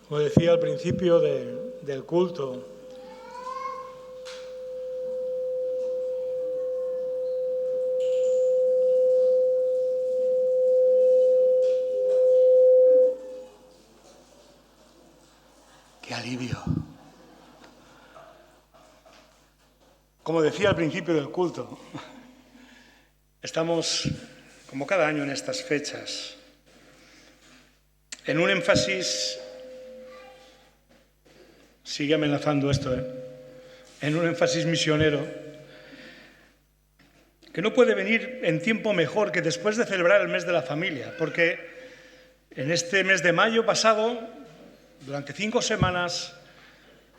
Como decía al principio del culto, ¡qué alivio! Como decía al principio del culto, estamos, como cada año en estas fechas, en un énfasis, sigue amenazando esto, en un énfasis misionero, que no puede venir en tiempo mejor que después de celebrar el mes de la familia, porque en este mes de mayo pasado, durante 5 semanas,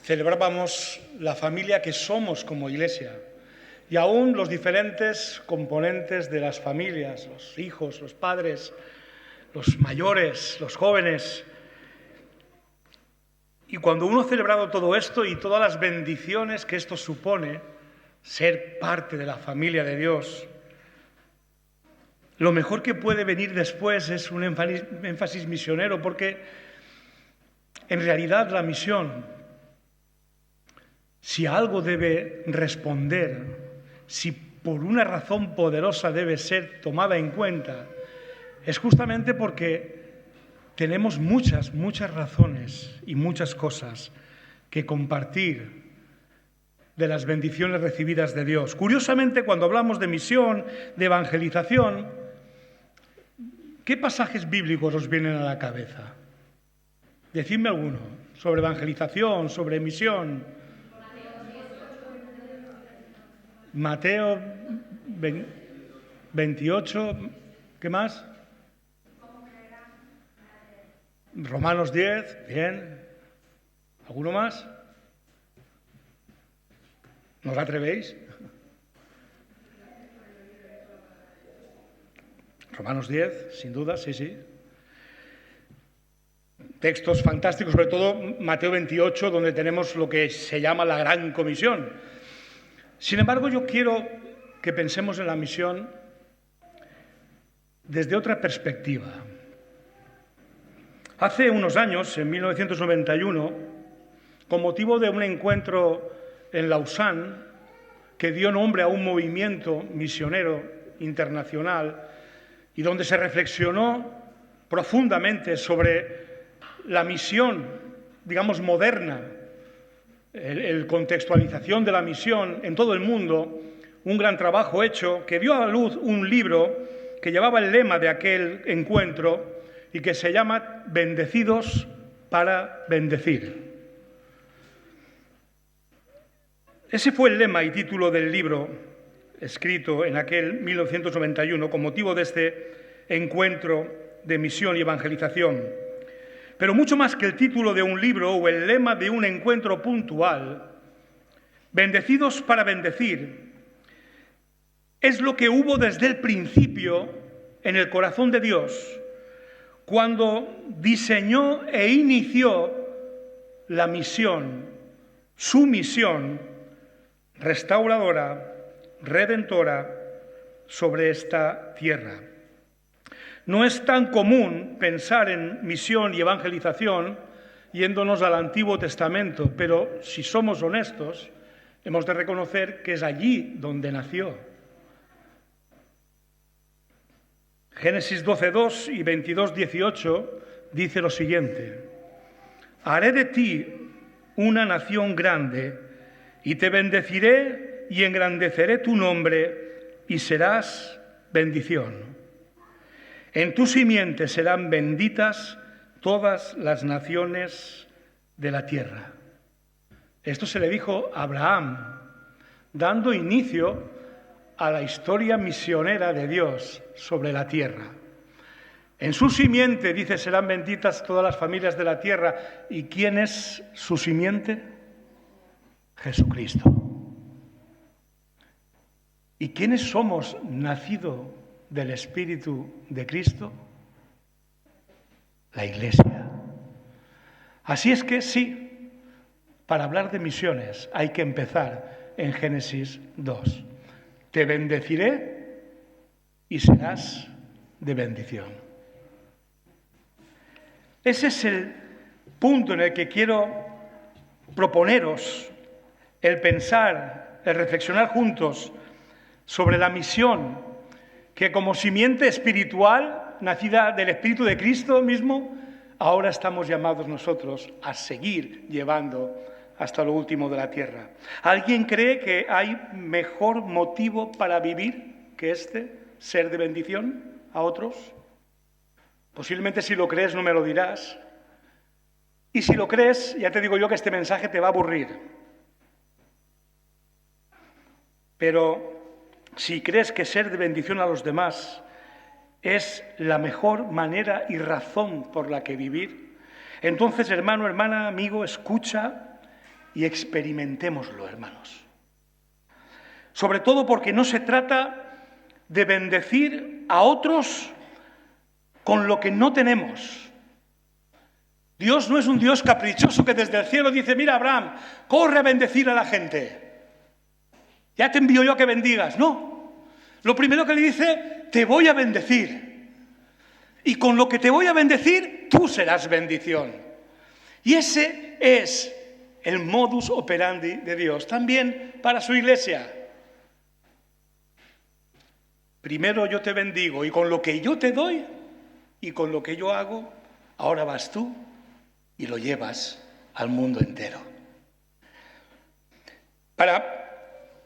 celebrábamos la familia que somos como Iglesia y aún los diferentes componentes de las familias, los hijos, los padres, los mayores, los jóvenes. Y cuando uno ha celebrado todo esto y todas las bendiciones que esto supone, ser parte de la familia de Dios, lo mejor que puede venir después es un énfasis misionero, porque en realidad la misión, si algo debe responder, si por una razón poderosa debe ser tomada en cuenta, es justamente porque tenemos muchas razones y muchas cosas que compartir de las bendiciones recibidas de Dios. Curiosamente, cuando hablamos de misión, de evangelización, ¿qué pasajes bíblicos os vienen a la cabeza? Decidme alguno, sobre evangelización, sobre misión. Mateo 28, ¿qué más? Romanos 10, bien. ¿Alguno más? ¿No os atrevéis? Romanos 10, sin duda, sí. Textos fantásticos, sobre todo Mateo 28, donde tenemos lo que se llama la Gran Comisión. Sin embargo, yo quiero que pensemos en la misión desde otra perspectiva. Hace unos años, en 1991, con motivo de un encuentro en Lausanne que dio nombre a un movimiento misionero internacional y donde se reflexionó profundamente sobre la misión, digamos, moderna, la contextualización de la misión en todo el mundo, un gran trabajo hecho que dio a la luz un libro que llevaba el lema de aquel encuentro y que se llama Bendecidos para bendecir. Ese fue el lema y título del libro escrito en aquel 1991 con motivo de este encuentro de misión y evangelización. Pero mucho más que el título de un libro o el lema de un encuentro puntual, Bendecidos para bendecir, es lo que hubo desde el principio en el corazón de Dios, cuando diseñó e inició la misión, su misión restauradora, redentora sobre esta tierra. No es tan común pensar en misión y evangelización yéndonos al Antiguo Testamento, pero si somos honestos, hemos de reconocer que es allí donde nació. Génesis 12:2 y 22:18 dice lo siguiente: haré de ti una nación grande y te bendeciré y engrandeceré tu nombre y serás bendición. En tu simiente serán benditas todas las naciones de la tierra. Esto se le dijo a Abraham, dando inicio a la historia misionera de Dios sobre la tierra. En su simiente, dice, serán benditas todas las familias de la tierra. ¿Y quién es su simiente? Jesucristo. ¿Y quiénes somos nacidos del Espíritu de Cristo? La Iglesia. Así es que sí, para hablar de misiones hay que empezar en Génesis 2. Te bendeciré y serás de bendición. Ese es el punto en el que quiero proponeros el pensar, el reflexionar juntos sobre la misión que como simiente espiritual, nacida del Espíritu de Cristo mismo, ahora estamos llamados nosotros a seguir llevando hasta lo último de la tierra. ¿Alguien cree que hay mejor motivo para vivir que ser de bendición a otros? Posiblemente si lo crees no me lo dirás. Y si lo crees, ya te digo yo que este mensaje te va a aburrir. Pero si crees que ser de bendición a los demás es la mejor manera y razón por la que vivir, entonces, hermano, hermana, amigo, escucha y experimentémoslo, hermanos. Sobre todo porque no se trata de bendecir a otros con lo que no tenemos. Dios no es un Dios caprichoso que desde el cielo dice: mira, Abraham, corre a bendecir a la gente. Ya te envío yo a que bendigas. No. Lo primero que le dice: te voy a bendecir. Y con lo que te voy a bendecir, tú serás bendición. Y ese es el modus operandi de Dios, también para su iglesia. Primero yo te bendigo y con lo que yo te doy y con lo que yo hago, ahora vas tú y lo llevas al mundo entero. Para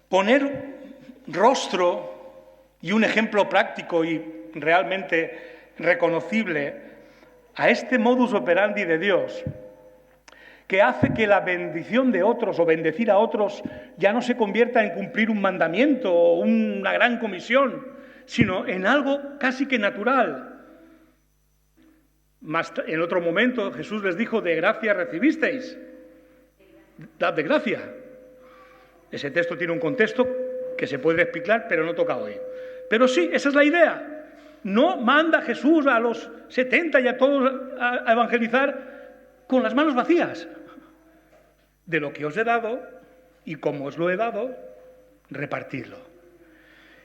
poner rostro y un ejemplo práctico y realmente reconocible a este modus operandi de Dios, que hace que la bendición de otros o bendecir a otros ya no se convierta en cumplir un mandamiento o una gran comisión, sino en algo casi que natural. En otro momento Jesús les dijo: de gracia recibisteis, dad de gracia. Ese texto tiene un contexto que se puede explicar, pero no toca hoy. Pero sí, esa es la idea. No manda Jesús a los 70 y a todos a evangelizar con las manos vacías. De lo que os he dado y como os lo he dado, repartidlo.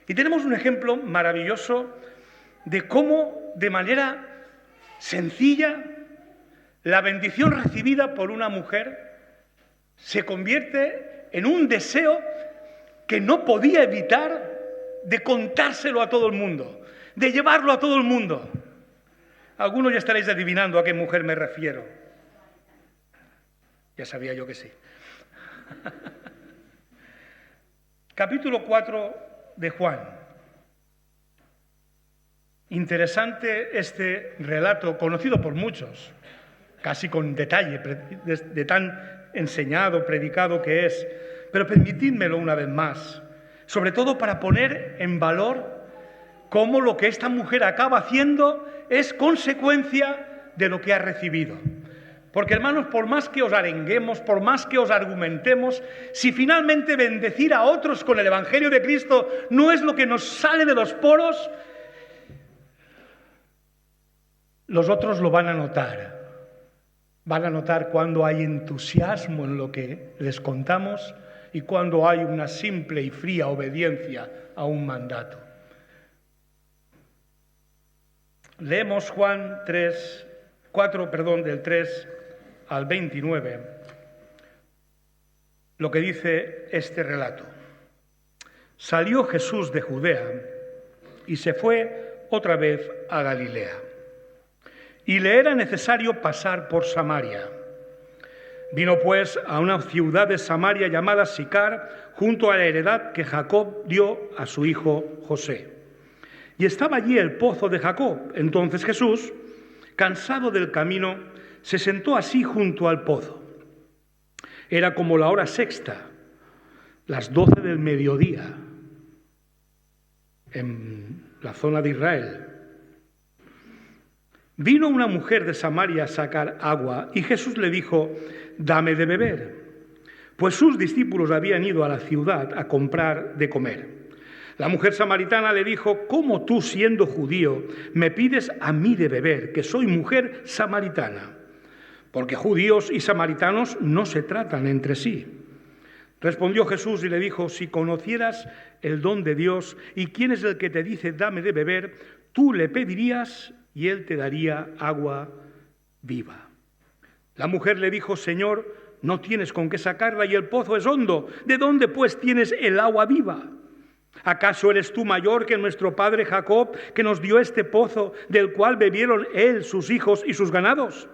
Y tenemos un ejemplo maravilloso de cómo, de manera sencilla, la bendición recibida por una mujer se convierte en un deseo que no podía evitar de contárselo a todo el mundo, de llevarlo a todo el mundo. Algunos ya estaréis adivinando a qué mujer me refiero. Ya sabía yo que sí. Capítulo 4 de Juan. Interesante este relato, conocido por muchos, casi con detalle, de tan enseñado, predicado que es. Pero permitidmelo una vez más, sobre todo para poner en valor cómo lo que esta mujer acaba haciendo es consecuencia de lo que ha recibido. Porque, hermanos, por más que os arenguemos, por más que os argumentemos, si finalmente bendecir a otros con el Evangelio de Cristo no es lo que nos sale de los poros, los otros lo van a notar. Van a notar cuando hay entusiasmo en lo que les contamos y cuando hay una simple y fría obediencia a un mandato. Leemos Juan 4, del 3 al 29, lo que dice este relato. Salió Jesús de Judea y se fue otra vez a Galilea. Y le era necesario pasar por Samaria. Vino pues a una ciudad de Samaria llamada Sicar, junto a la heredad que Jacob dio a su hijo José. Y estaba allí el pozo de Jacob. Entonces Jesús, cansado del camino, se sentó así junto al pozo. Era como la hora sexta, las 12 del mediodía, en la zona de Israel. Vino una mujer de Samaria a sacar agua y Jesús le dijo: dame de beber, pues sus discípulos habían ido a la ciudad a comprar de comer. La mujer samaritana le dijo: ¿cómo tú, siendo judío, me pides a mí de beber, que soy mujer samaritana? Porque judíos y samaritanos no se tratan entre sí. Respondió Jesús y le dijo: si conocieras el don de Dios y quién es el que te dice dame de beber, tú le pedirías y él te daría agua viva. La mujer le dijo: Señor, no tienes con qué sacarla y el pozo es hondo. ¿De dónde pues tienes el agua viva? ¿Acaso eres tú mayor que nuestro padre Jacob, que nos dio este pozo, del cual bebieron él, sus hijos y sus ganados?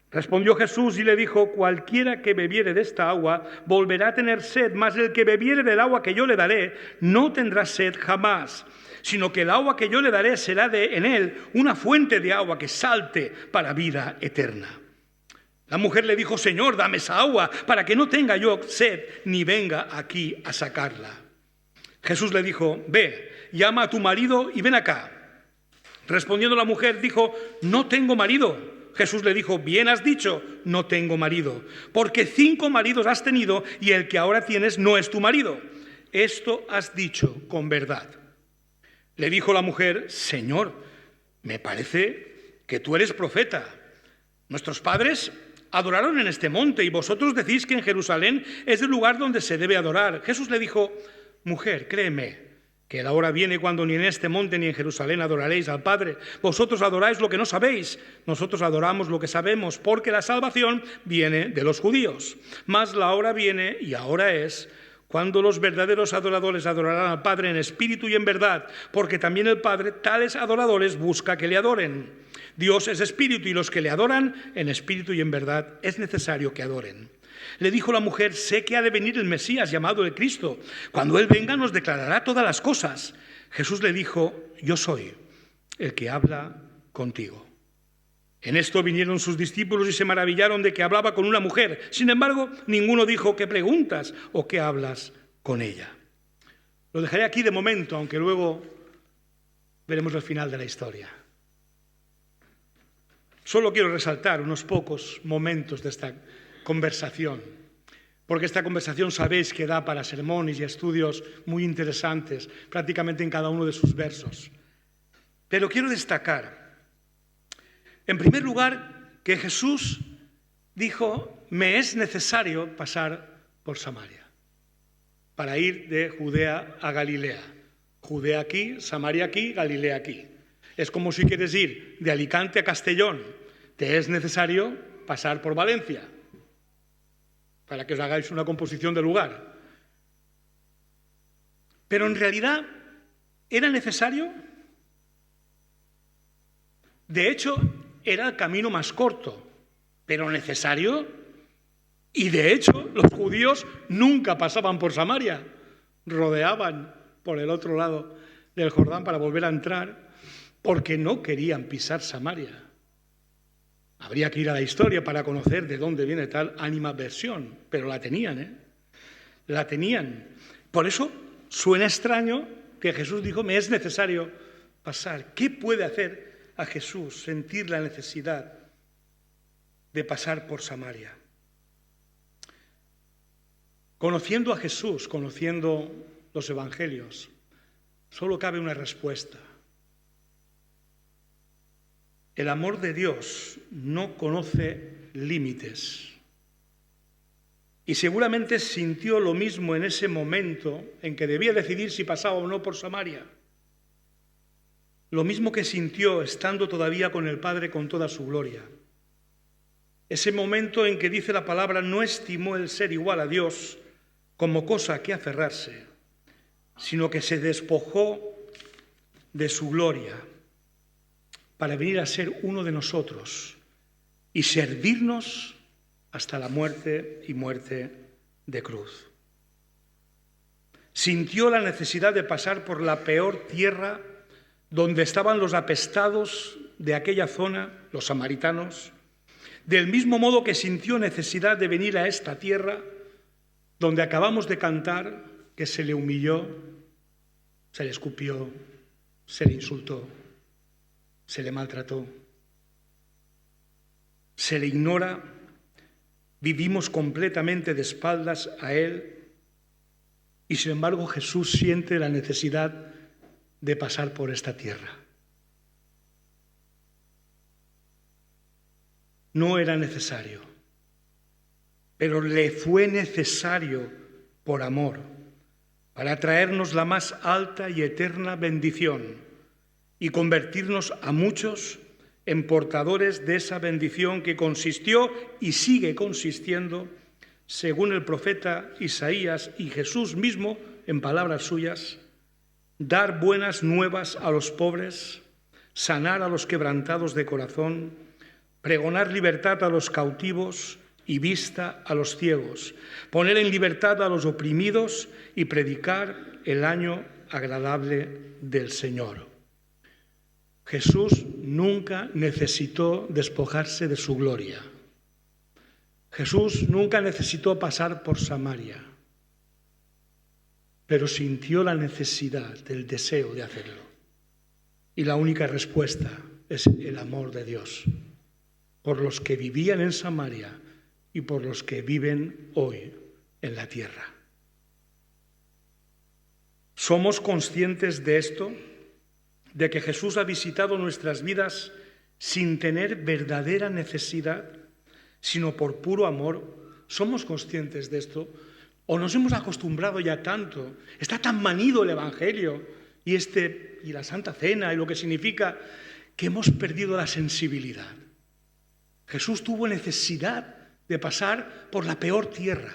Respondió Jesús y le dijo: cualquiera que bebiere de esta agua volverá a tener sed, mas el que bebiere del agua que yo le daré no tendrá sed jamás, sino que el agua que yo le daré será en él una fuente de agua que salte para vida eterna. La mujer le dijo: Señor, dame esa agua para que no tenga yo sed ni venga aquí a sacarla. Jesús le dijo: ve, llama a tu marido y ven acá. Respondiendo la mujer dijo: no tengo marido. Jesús le dijo: bien has dicho, no tengo marido, porque 5 maridos has tenido y el que ahora tienes no es tu marido. Esto has dicho con verdad. Le dijo la mujer: Señor, me parece que tú eres profeta. Nuestros padres adoraron en este monte y vosotros decís que en Jerusalén es el lugar donde se debe adorar. Jesús le dijo: mujer, créeme, que la hora viene cuando ni en este monte ni en Jerusalén adoraréis al Padre. Vosotros adoráis lo que no sabéis, nosotros adoramos lo que sabemos, porque la salvación viene de los judíos. Mas la hora viene, y ahora es, cuando los verdaderos adoradores adorarán al Padre en espíritu y en verdad, porque también el Padre tales adoradores busca que le adoren. Dios es espíritu y los que le adoran en espíritu y en verdad es necesario que adoren. Le dijo la mujer: sé que ha de venir el Mesías llamado el Cristo. Cuando Él venga nos declarará todas las cosas. Jesús le dijo: yo soy el que habla contigo. En esto vinieron sus discípulos y se maravillaron de que hablaba con una mujer. Sin embargo, ninguno dijo: ¿qué preguntas o qué hablas con ella? Lo dejaré aquí de momento, aunque luego veremos el final de la historia. Solo quiero resaltar unos pocos momentos de esta conversación, porque esta conversación sabéis que da para sermones y estudios muy interesantes, prácticamente en cada uno de sus versos. Pero quiero destacar, en primer lugar, que Jesús dijo: me es necesario pasar por Samaria, para ir de Judea a Galilea. Judea aquí, Samaria aquí, Galilea aquí. Es como si quieres ir de Alicante a Castellón, te es necesario pasar por Valencia, para que os hagáis una composición del lugar. Pero en realidad, ¿era necesario? De hecho, era el camino más corto, pero necesario. Y de hecho, los judíos nunca pasaban por Samaria, rodeaban por el otro lado del Jordán para volver a entrar, porque no querían pisar Samaria. Habría que ir a la historia para conocer de dónde viene tal animadversión, pero la tenían, La tenían. Por eso suena extraño que Jesús dijo: me es necesario pasar. ¿Qué puede hacer a Jesús sentir la necesidad de pasar por Samaria? Conociendo a Jesús, conociendo los evangelios, solo cabe una respuesta. El amor de Dios no conoce límites. Y seguramente sintió lo mismo en ese momento en que debía decidir si pasaba o no por Samaria. Lo mismo que sintió estando todavía con el Padre con toda su gloria. Ese momento en que dice la palabra: no estimó el ser igual a Dios como cosa a que aferrarse, sino que se despojó de su gloria para venir a ser uno de nosotros y servirnos hasta la muerte y muerte de cruz. Sintió la necesidad de pasar por la peor tierra donde estaban los apestados de aquella zona, los samaritanos, del mismo modo que sintió necesidad de venir a esta tierra donde acabamos de cantar que se le humilló, se le escupió, se le insultó, se le maltrató, se le ignora, vivimos completamente de espaldas a Él y sin embargo Jesús siente la necesidad de pasar por esta tierra. No era necesario, pero le fue necesario por amor, para traernos la más alta y eterna bendición y convertirnos a muchos en portadores de esa bendición que consistió y sigue consistiendo, según el profeta Isaías y Jesús mismo, en palabras suyas, dar buenas nuevas a los pobres, sanar a los quebrantados de corazón, pregonar libertad a los cautivos y vista a los ciegos, poner en libertad a los oprimidos y predicar el año agradable del Señor. Jesús nunca necesitó despojarse de su gloria. Jesús nunca necesitó pasar por Samaria, pero sintió la necesidad, el deseo de hacerlo. Y la única respuesta es el amor de Dios por los que vivían en Samaria y por los que viven hoy en la tierra. ¿Somos conscientes de esto? ¿De que Jesús ha visitado nuestras vidas sin tener verdadera necesidad, sino por puro amor? ¿Somos conscientes de esto? ¿O nos hemos acostumbrado ya tanto? Está tan manido el Evangelio y la Santa Cena y lo que significa, que hemos perdido la sensibilidad. Jesús tuvo necesidad de pasar por la peor tierra,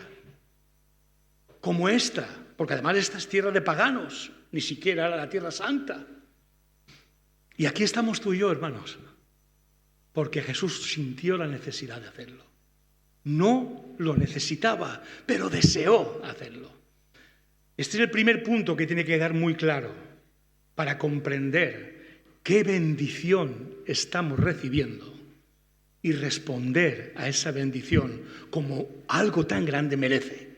como esta, porque además esta es tierra de paganos, ni siquiera era la tierra santa. Y aquí estamos tú y yo, hermanos, porque Jesús sintió la necesidad de hacerlo. No lo necesitaba, pero deseó hacerlo. Este es el primer punto que tiene que quedar muy claro para comprender qué bendición estamos recibiendo y responder a esa bendición como algo tan grande merece.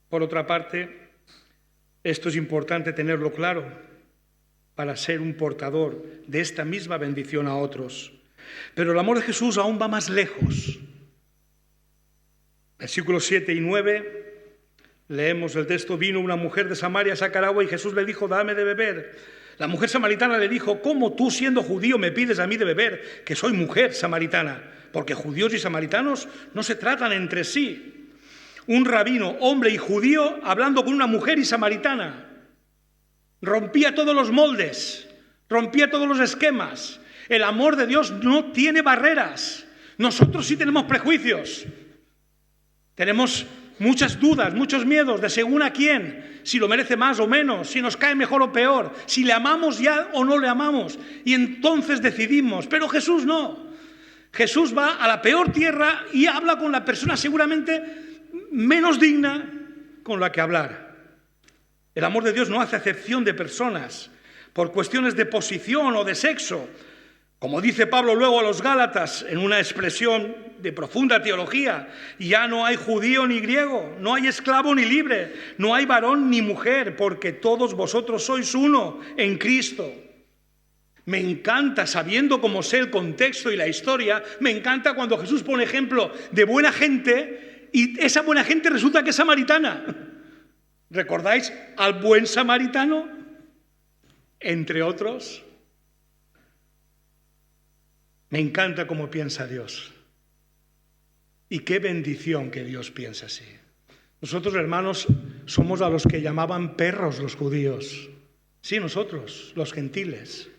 Por otra parte, esto es importante tenerlo claro para ser un portador de esta misma bendición a otros. Pero el amor de Jesús aún va más lejos. Versículos 7 y 9, leemos el texto: vino una mujer de Samaria a sacar agua y Jesús le dijo, dame de beber. La mujer samaritana le dijo, ¿cómo tú siendo judío me pides a mí de beber, que soy mujer samaritana? Porque judíos y samaritanos no se tratan entre sí. Un rabino, hombre y judío, hablando con una mujer y samaritana. Rompía todos los moldes, rompía todos los esquemas. El amor de Dios no tiene barreras. Nosotros sí tenemos prejuicios. Tenemos muchas dudas, muchos miedos de según a quién, si lo merece más o menos, si nos cae mejor o peor, si le amamos ya o no le amamos. Y entonces decidimos. Pero Jesús no. Jesús va a la peor tierra y habla con la persona seguramente menos digna con la que hablar. El amor de Dios no hace acepción de personas por cuestiones de posición o de sexo. Como dice Pablo luego a los Gálatas, en una expresión de profunda teología, ya no hay judío ni griego, no hay esclavo ni libre, no hay varón ni mujer, porque todos vosotros sois uno en Cristo. Me encanta, sabiendo cómo sé el contexto y la historia, me encanta cuando Jesús pone ejemplo de buena gente y esa buena gente resulta que es samaritana. ¿Recordáis al buen samaritano? Entre otros. Me encanta cómo piensa Dios. Y qué bendición que Dios piensa así. Nosotros, hermanos, somos a los que llamaban perros los judíos. Sí, nosotros, los gentiles.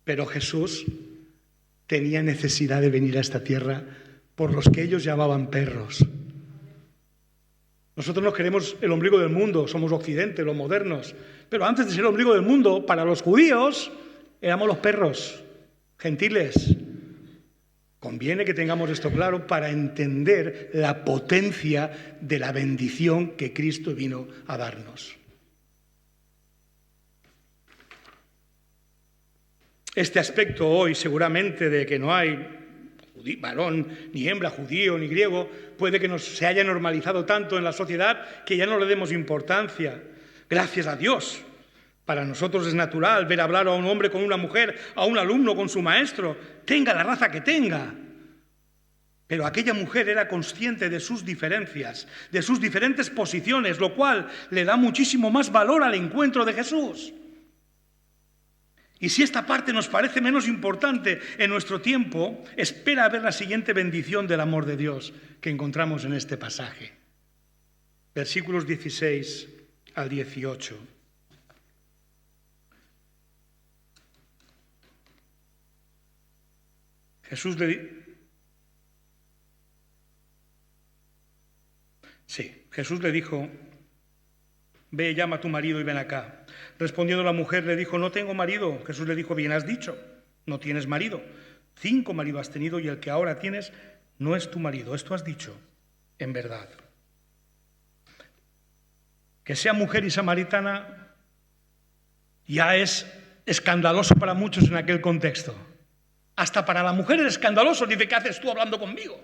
Pero Jesús tenía necesidad de venir a esta tierra por los que ellos llamaban perros. Nosotros nos queremos el ombligo del mundo, somos Occidente, los modernos. Pero antes de ser el ombligo del mundo, para los judíos, éramos los perros, gentiles. Conviene que tengamos esto claro para entender la potencia de la bendición que Cristo vino a darnos. Este aspecto hoy, seguramente, de que no hay varón, ni hembra, judío, ni griego, puede que se haya normalizado tanto en la sociedad que ya no le demos importancia. Gracias a Dios. Para nosotros es natural ver hablar a un hombre con una mujer, a un alumno con su maestro, tenga la raza que tenga. Pero aquella mujer era consciente de sus diferencias, de sus diferentes posiciones, lo cual le da muchísimo más valor al encuentro de Jesús. Y si esta parte nos parece menos importante en nuestro tiempo, espera a ver la siguiente bendición del amor de Dios que encontramos en este pasaje. Versículos 16 al 18. Jesús le dijo, Jesús le dijo, ve, llama a tu marido y ven acá. Respondiendo la mujer le dijo, no tengo marido. Jesús le dijo, bien has dicho, no tienes marido. 5 maridos has tenido y el que ahora tienes no es tu marido. Esto has dicho en verdad. Que sea mujer y samaritana ya es escandaloso para muchos en aquel contexto. Hasta para la mujer es escandaloso. Dice, ¿qué haces tú hablando conmigo?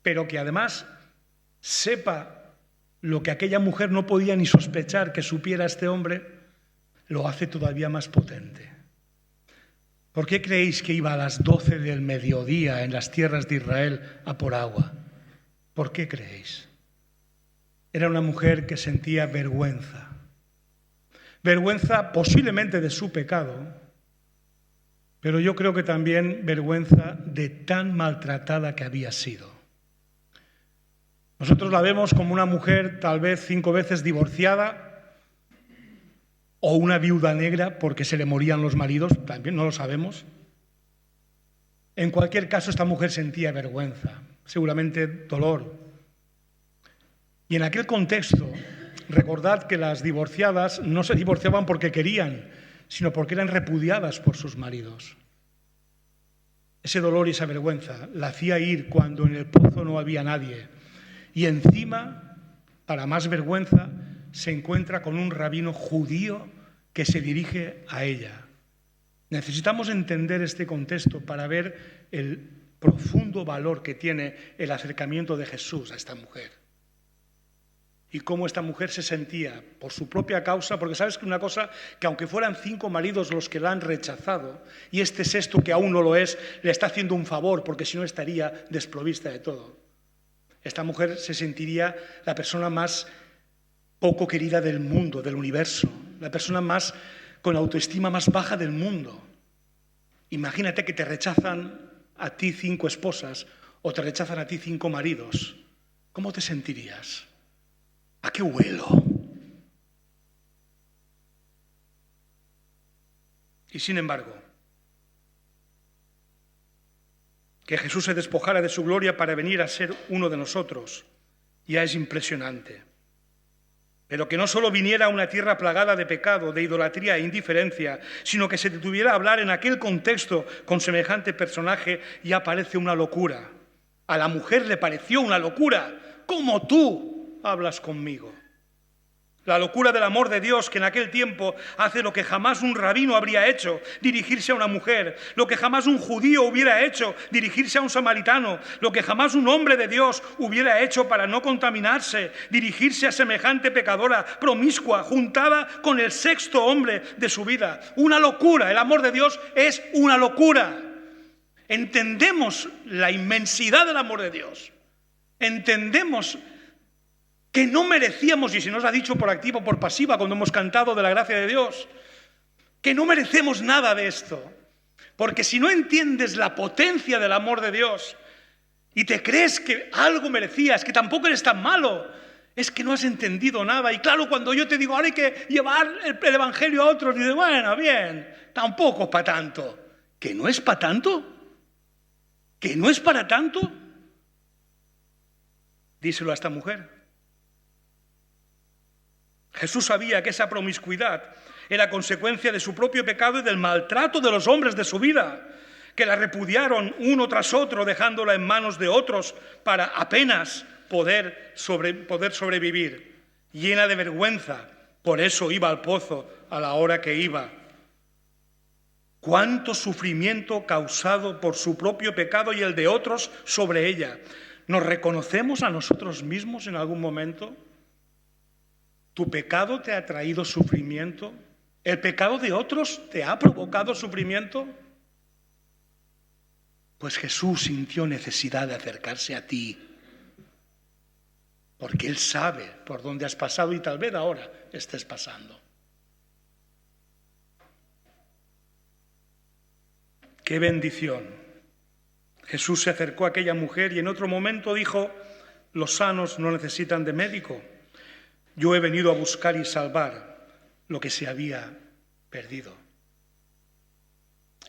Pero que además sepa lo que aquella mujer no podía ni sospechar que supiera este hombre, lo hace todavía más potente. ¿Por qué creéis que iba a las 12 del mediodía en las tierras de Israel a por agua? ¿Por qué creéis? Era una mujer que sentía vergüenza. Vergüenza posiblemente de su pecado, pero yo creo que también vergüenza de tan maltratada que había sido. Nosotros la vemos como una mujer tal vez 5 veces divorciada o una viuda negra porque se le morían los maridos, también no lo sabemos. En cualquier caso, esta mujer sentía vergüenza, seguramente dolor. Y en aquel contexto, recordad que las divorciadas no se divorciaban porque querían, sino porque eran repudiadas por sus maridos. Ese dolor y esa vergüenza la hacía ir cuando en el pozo no había nadie. Y encima, para más vergüenza, se encuentra con un rabino judío que se dirige a ella. Necesitamos entender este contexto para ver el profundo valor que tiene el acercamiento de Jesús a esta mujer. Y cómo esta mujer se sentía por su propia causa, porque sabes que una cosa, que aunque fueran 5 maridos los que la han rechazado, y este sexto que aún no lo es, le está haciendo un favor, porque si no estaría desprovista de todo. Esta mujer se sentiría la persona más poco querida del mundo, del universo, la persona más con autoestima más baja del mundo. Imagínate que te rechazan a ti 5 esposas o te rechazan a ti 5 maridos. ¿Cómo te sentirías? ¿A qué huelo? Y sin embargo, que Jesús se despojara de su gloria para venir a ser uno de nosotros, ya es impresionante. Pero que no solo viniera a una tierra plagada de pecado, de idolatría e indiferencia, sino que se detuviera a hablar en aquel contexto con semejante personaje, ya parece una locura. A la mujer le pareció una locura. ¿Cómo tú hablas conmigo? La locura del amor de Dios, que en aquel tiempo hace lo que jamás un rabino habría hecho, dirigirse a una mujer, lo que jamás un judío hubiera hecho, dirigirse a un samaritano, lo que jamás un hombre de Dios hubiera hecho para no contaminarse, dirigirse a semejante pecadora, promiscua, juntada con el 6.º hombre de su vida. Una locura, el amor de Dios es una locura. Entendemos la inmensidad del amor de Dios, entendemos que no merecíamos, y se nos ha dicho por activa o por pasiva cuando hemos cantado de la gracia de Dios, que no merecemos nada de esto. Porque si no entiendes la potencia del amor de Dios y te crees que algo merecías, que tampoco eres tan malo, es que no has entendido nada. Y claro, cuando yo te digo, ahora hay que llevar el evangelio a otros, dices, bueno, bien, tampoco es para tanto. ¿Que no es para tanto? ¿Que no es para tanto? Díselo a esta mujer. Jesús sabía que esa promiscuidad era consecuencia de su propio pecado y del maltrato de los hombres de su vida, que la repudiaron uno tras otro, dejándola en manos de otros para apenas poder sobrevivir. Llena de vergüenza, por eso iba al pozo a la hora que iba. Cuánto sufrimiento causado por su propio pecado y el de otros sobre ella. ¿Nos reconocemos a nosotros mismos en algún momento? ¿Tu pecado te ha traído sufrimiento? ¿El pecado de otros te ha provocado sufrimiento? Pues Jesús sintió necesidad de acercarse a ti, porque Él sabe por dónde has pasado y tal vez ahora estés pasando. ¡Qué bendición! Jesús se acercó a aquella mujer y en otro momento dijo, los sanos no necesitan de médico. Yo he venido a buscar y salvar lo que se había perdido.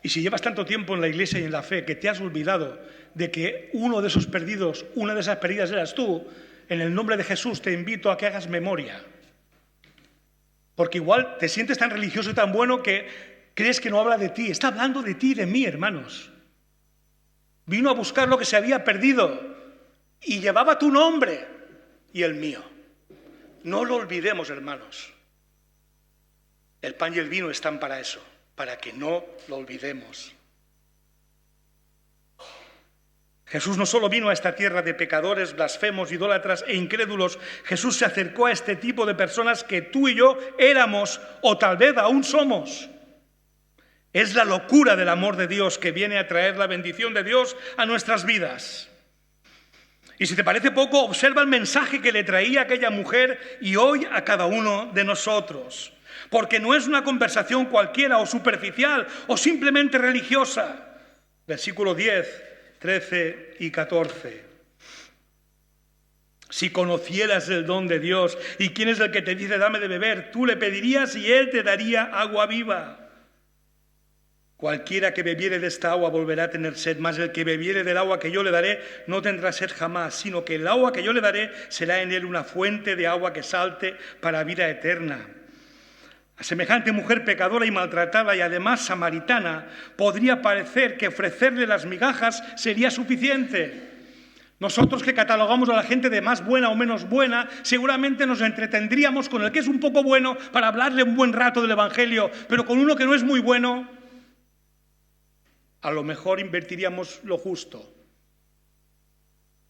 Y si llevas tanto tiempo en la iglesia y en la fe que te has olvidado de que uno de esos perdidos, una de esas perdidas eras tú, en el nombre de Jesús te invito a que hagas memoria. Porque igual te sientes tan religioso y tan bueno que crees que no habla de ti. Está hablando de ti y de mí, hermanos. Vino a buscar lo que se había perdido y llevaba tu nombre y el mío. No lo olvidemos, hermanos. El pan y el vino están para eso, para que no lo olvidemos. Jesús no solo vino a esta tierra de pecadores, blasfemos, idólatras e incrédulos. Jesús se acercó a este tipo de personas que tú y yo éramos o tal vez aún somos. Es la locura del amor de Dios que viene a traer la bendición de Dios a nuestras vidas. Y si te parece poco, observa el mensaje que le traía aquella mujer y hoy a cada uno de nosotros. Porque no es una conversación cualquiera o superficial o simplemente religiosa. Versículo 10, 13 y 14. Si conocieras el don de Dios y quién es el que te dice dame de beber, tú le pedirías y él te daría agua viva. Cualquiera que bebiere de esta agua volverá a tener sed, mas el que bebiere del agua que yo le daré no tendrá sed jamás, sino que el agua que yo le daré será en él una fuente de agua que salte para vida eterna. A semejante mujer pecadora y maltratada y además samaritana, podría parecer que ofrecerle las migajas sería suficiente. Nosotros que catalogamos a la gente de más buena o menos buena, seguramente nos entretendríamos con el que es un poco bueno para hablarle un buen rato del Evangelio, pero con uno que no es muy bueno, a lo mejor invertiríamos lo justo.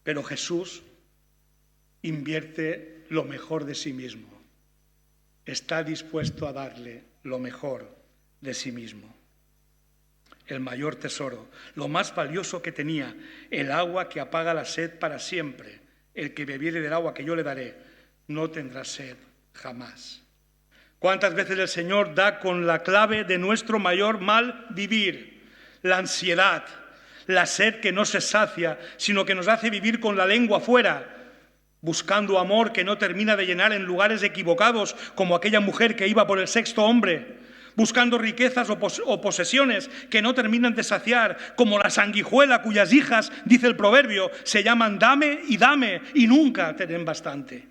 Pero Jesús invierte lo mejor de sí mismo. Está dispuesto a darle lo mejor de sí mismo. El mayor tesoro, lo más valioso que tenía, el agua que apaga la sed para siempre. El que bebiere del agua que yo le daré, no tendrá sed jamás. ¿Cuántas veces el Señor da con la clave de nuestro mayor mal vivir? La ansiedad, la sed que no se sacia, sino que nos hace vivir con la lengua fuera, buscando amor que no termina de llenar en lugares equivocados, como aquella mujer que iba por el sexto hombre, buscando riquezas o posesiones que no terminan de saciar, como la sanguijuela cuyas hijas, dice el proverbio, se llaman dame y nunca te den bastante.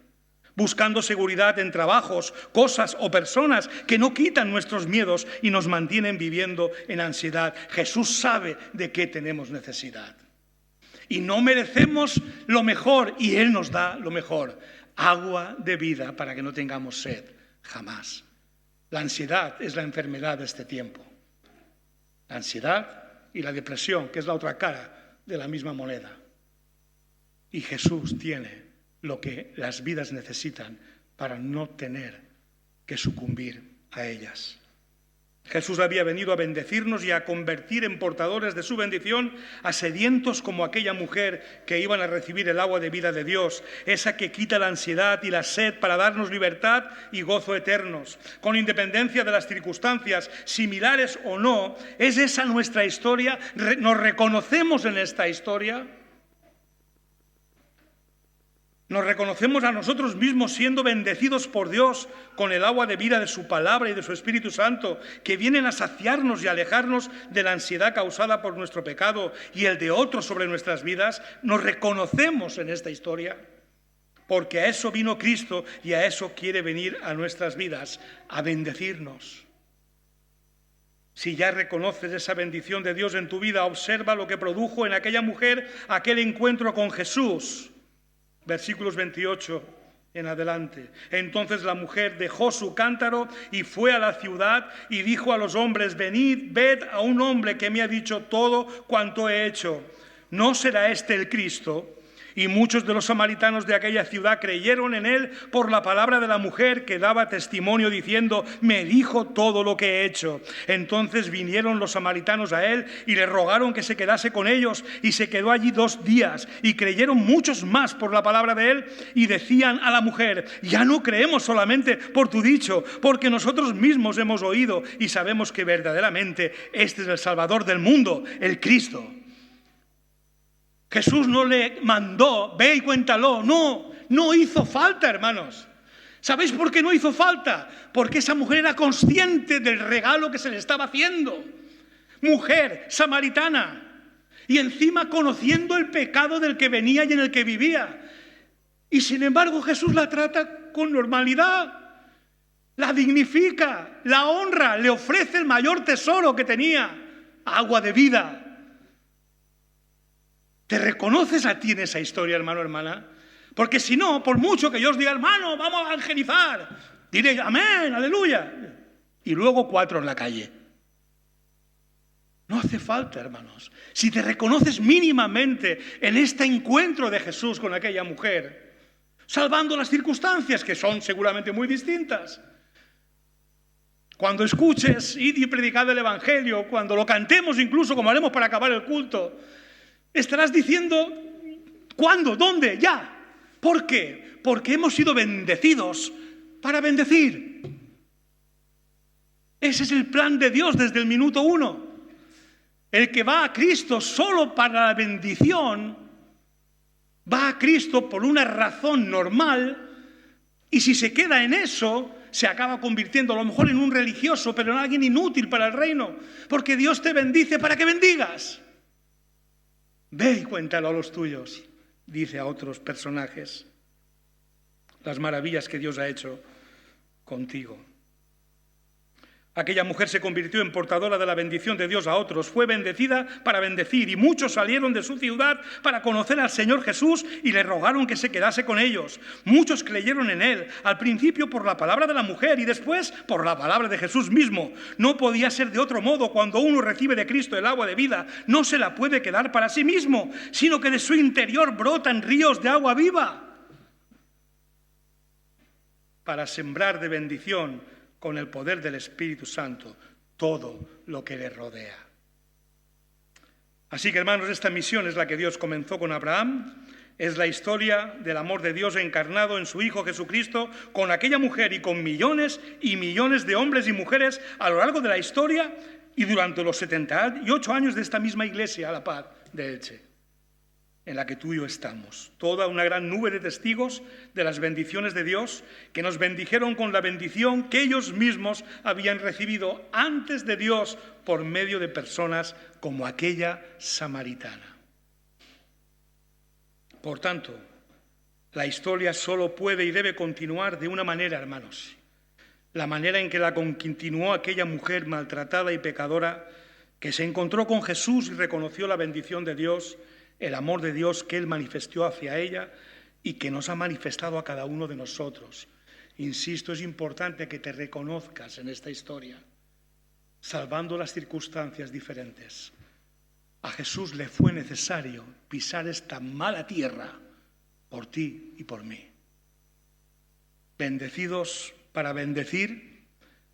Buscando seguridad en trabajos, cosas o personas que no quitan nuestros miedos y nos mantienen viviendo en ansiedad. Jesús sabe de qué tenemos necesidad. Y no merecemos lo mejor y Él nos da lo mejor. Agua de vida para que no tengamos sed jamás. La ansiedad es la enfermedad de este tiempo. La ansiedad y la depresión, que es la otra cara de la misma moneda. Y Jesús tiene lo que las vidas necesitan para no tener que sucumbir a ellas. Jesús había venido a bendecirnos y a convertir en portadores de su bendición a sedientos como aquella mujer que iban a recibir el agua de vida de Dios, esa que quita la ansiedad y la sed para darnos libertad y gozo eternos. Con independencia de las circunstancias, similares o no, ¿es esa nuestra historia? ¿Nos reconocemos en esta historia? Nos reconocemos a nosotros mismos siendo bendecidos por Dios con el agua de vida de su palabra y de su Espíritu Santo, que vienen a saciarnos y alejarnos de la ansiedad causada por nuestro pecado y el de otros sobre nuestras vidas. Nos reconocemos en esta historia, porque a eso vino Cristo y a eso quiere venir a nuestras vidas, a bendecirnos. Si ya reconoces esa bendición de Dios en tu vida, observa lo que produjo en aquella mujer aquel encuentro con Jesús. Versículos 28 en adelante. Entonces la mujer dejó su cántaro y fue a la ciudad y dijo a los hombres: venid, ved a un hombre que me ha dicho todo cuanto he hecho. ¿No será este el Cristo? Y muchos de los samaritanos de aquella ciudad creyeron en él por la palabra de la mujer que daba testimonio diciendo: me dijo todo lo que he hecho. Entonces vinieron los samaritanos a él y le rogaron que se quedase con ellos, y se quedó allí 2 días. Y creyeron muchos más por la palabra de él y decían a la mujer: ya no creemos solamente por tu dicho, porque nosotros mismos hemos oído y sabemos que verdaderamente este es el Salvador del mundo, el Cristo. Jesús no le mandó, ve y cuéntalo. No hizo falta, hermanos. ¿Sabéis por qué no hizo falta? Porque esa mujer era consciente del regalo que se le estaba haciendo. mujer samaritana, y encima conociendo el pecado del que venía y en el que vivía. Y sin embargo Jesús la trata con normalidad, la dignifica, la honra, le ofrece el mayor tesoro que tenía, agua de vida. ¿Te reconoces a ti en esa historia, hermano, hermana? Porque si no, por mucho que yo os diga, hermano, vamos a evangelizar, diré, amén, aleluya, y luego 4 en la calle. No hace falta, hermanos. Si te reconoces mínimamente en este encuentro de Jesús con aquella mujer, salvando las circunstancias, que son seguramente muy distintas. Cuando escuches, id y predicad el Evangelio, cuando lo cantemos incluso como haremos para acabar el culto, estarás diciendo, ¿cuándo? ¿Dónde? Ya. ¿Por qué? Porque hemos sido bendecidos para bendecir. Ese es el plan de Dios desde el minuto 1. El que va a Cristo solo para la bendición, va a Cristo por una razón normal, y si se queda en eso, se acaba convirtiendo a lo mejor en un religioso, pero en alguien inútil para el reino, porque Dios te bendice para que bendigas. Ve y cuéntalo a los tuyos, dice a otros personajes, las maravillas que Dios ha hecho contigo. Aquella mujer se convirtió en portadora de la bendición de Dios a otros, fue bendecida para bendecir, y muchos salieron de su ciudad para conocer al Señor Jesús y le rogaron que se quedase con ellos. Muchos creyeron en Él, al principio por la palabra de la mujer y después por la palabra de Jesús mismo. No podía ser de otro modo. Cuando uno recibe de Cristo el agua de vida, no se la puede quedar para sí mismo, sino que de su interior brotan ríos de agua viva para sembrar de bendición con el poder del Espíritu Santo todo lo que le rodea. Así que, hermanos, esta misión es la que Dios comenzó con Abraham, es la historia del amor de Dios encarnado en su Hijo Jesucristo, con aquella mujer y con millones y millones de hombres y mujeres a lo largo de la historia y durante los 78 años de esta misma iglesia, a la paz de Elche, en la que tú y yo estamos. Toda una gran nube de testigos de las bendiciones de Dios que nos bendijeron con la bendición que ellos mismos habían recibido antes de Dios por medio de personas como aquella samaritana. Por tanto, la historia solo puede y debe continuar de una manera, hermanos. La manera en que la continuó aquella mujer maltratada y pecadora que se encontró con Jesús y reconoció la bendición de Dios, el amor de Dios que Él manifestó hacia ella y que nos ha manifestado a cada uno de nosotros. Insisto, es importante que te reconozcas en esta historia, salvando las circunstancias diferentes. A Jesús le fue necesario pisar esta mala tierra por ti y por mí. Bendecidos para bendecir,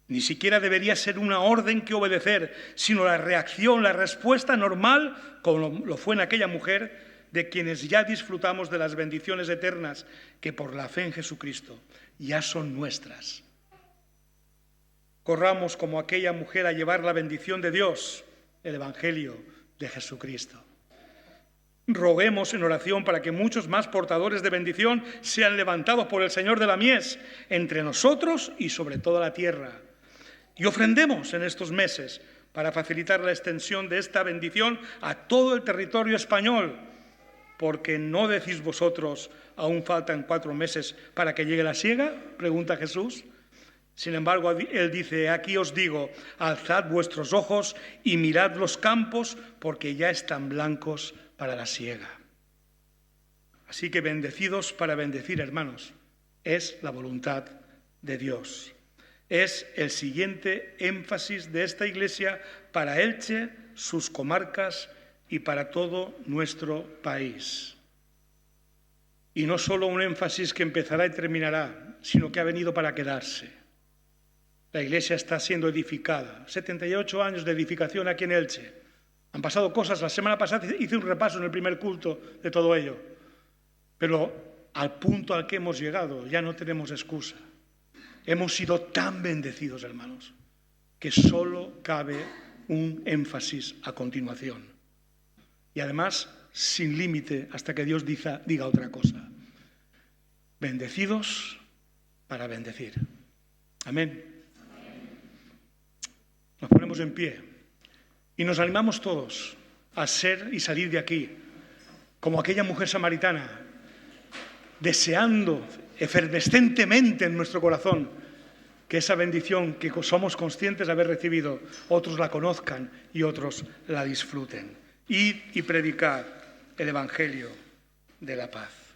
ni siquiera debería ser una orden que obedecer, sino la reacción, la respuesta normal, como lo fue en aquella mujer, de quienes ya disfrutamos de las bendiciones eternas que por la fe en Jesucristo ya son nuestras. Corramos como aquella mujer a llevar la bendición de Dios, el Evangelio de Jesucristo. Roguemos en oración para que muchos más portadores de bendición sean levantados por el Señor de la mies entre nosotros y sobre toda la tierra. Y ofrendemos en estos meses para facilitar la extensión de esta bendición a todo el territorio español, porque ¿no decís vosotros, aún faltan 4 meses para que llegue la siega?, pregunta Jesús. Sin embargo, Él dice, aquí os digo, alzad vuestros ojos y mirad los campos, porque ya están blancos para la siega. Así que bendecidos para bendecir, hermanos, es la voluntad de Dios. Es el siguiente énfasis de esta iglesia para Elche, sus comarcas y para todo nuestro país. Y no solo un énfasis que empezará y terminará, sino que ha venido para quedarse. La iglesia está siendo edificada. 78 años de edificación aquí en Elche. Han pasado cosas. La semana pasada hice un repaso en el primer culto de todo ello. Pero al punto al que hemos llegado ya no tenemos excusa. Hemos sido tan bendecidos, hermanos, que solo cabe un énfasis a continuación. Y además, sin límite hasta que Dios diga otra cosa. Bendecidos para bendecir. Amén. Nos ponemos en pie Y nos animamos todos a ser y salir de aquí como aquella mujer samaritana, deseando efervescentemente en nuestro corazón que esa bendición que somos conscientes de haber recibido, otros la conozcan y otros la disfruten. Id y predicad el Evangelio de la paz.